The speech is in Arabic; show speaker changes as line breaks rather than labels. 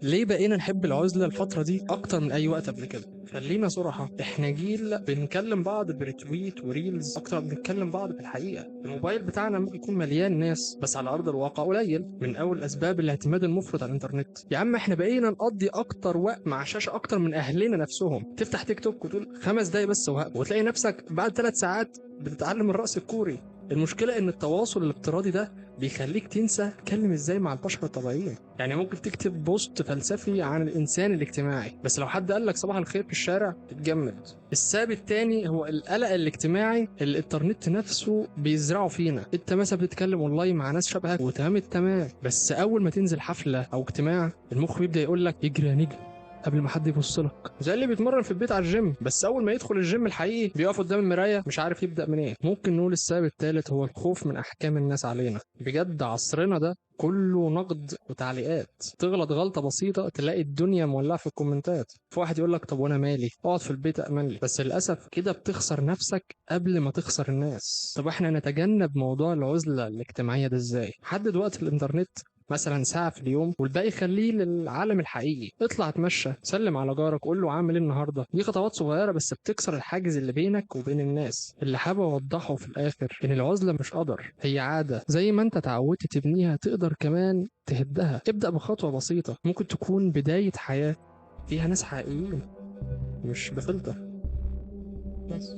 ليه بقينا نحب العزلة الفترة دي أكتر من أي وقت قبل كده؟ خلينا صراحة، إحنا جيل بنكلم بعض بريتويت وريلز أكتر ما بنتكلم بعض بالحقيقة. الموبايل بتاعنا ممكن يكون مليان ناس بس على أرض الواقع قليل. من أول أسباب الاعتماد المفرط على الإنترنت. يا عم إحنا بقينا نقضي أكتر وقت مع شاشة أكتر من أهلنا نفسهم. تفتح تيك توك وتقول 5 دقايق بس وهقف، وتلاقي نفسك بعد 3 ساعات بتتعلم الرقص الكوري. المشكلة إن التواصل الافتراضي ده بيخليك تنسى تتكلم ازاي مع البشر الطبيعيين. يعني ممكن تكتب بوست فلسفي عن الانسان الاجتماعي، بس لو حد قال لك صباح الخير في الشارع تتجمد. السبب التاني هو القلق الاجتماعي اللي الانترنت نفسه بيزرعه فينا. انت مثلا بتتكلم اونلاين مع ناس شبهك وتمام التمام، بس اول ما تنزل حفله او اجتماع المخ بيبدا يقول لك اجري يا نجم قبل ما حد يبص لك. زي اللي بيتمرن في البيت على الجيم، بس اول ما يدخل الجيم الحقيقي بيقف قدام المرايه مش عارف يبدا منين. ممكن نقول السبب الثالث هو الخوف من احكام الناس علينا. بجد عصرنا ده كله نقد وتعليقات. تغلط غلطه بسيطه تلاقي الدنيا مولعه في الكومنتات. في واحد يقول لك طب وانا مالي، اقعد في البيت امن لي. بس للاسف كده بتخسر نفسك قبل ما تخسر الناس. طب احنا نتجنب موضوع العزله الاجتماعيه ده ازاي؟ حدد وقت في الانترنت مثلا ساعة في اليوم، والباقي خليه للعالم الحقيقي. اطلع اتمشى، سلم على جارك، قول له عامل ايه النهارده. دي خطوات صغيرة بس بتكسر الحاجز اللي بينك وبين الناس. اللي حابب اوضحه في الاخر ان العزلة مش قدر، هي عادة. زي ما انت اتعودت تبنيها تقدر كمان تهدها. ابدأ بخطوة بسيطة ممكن تكون بداية حياة فيها ناس حقيقيين، مش بفلتر بس.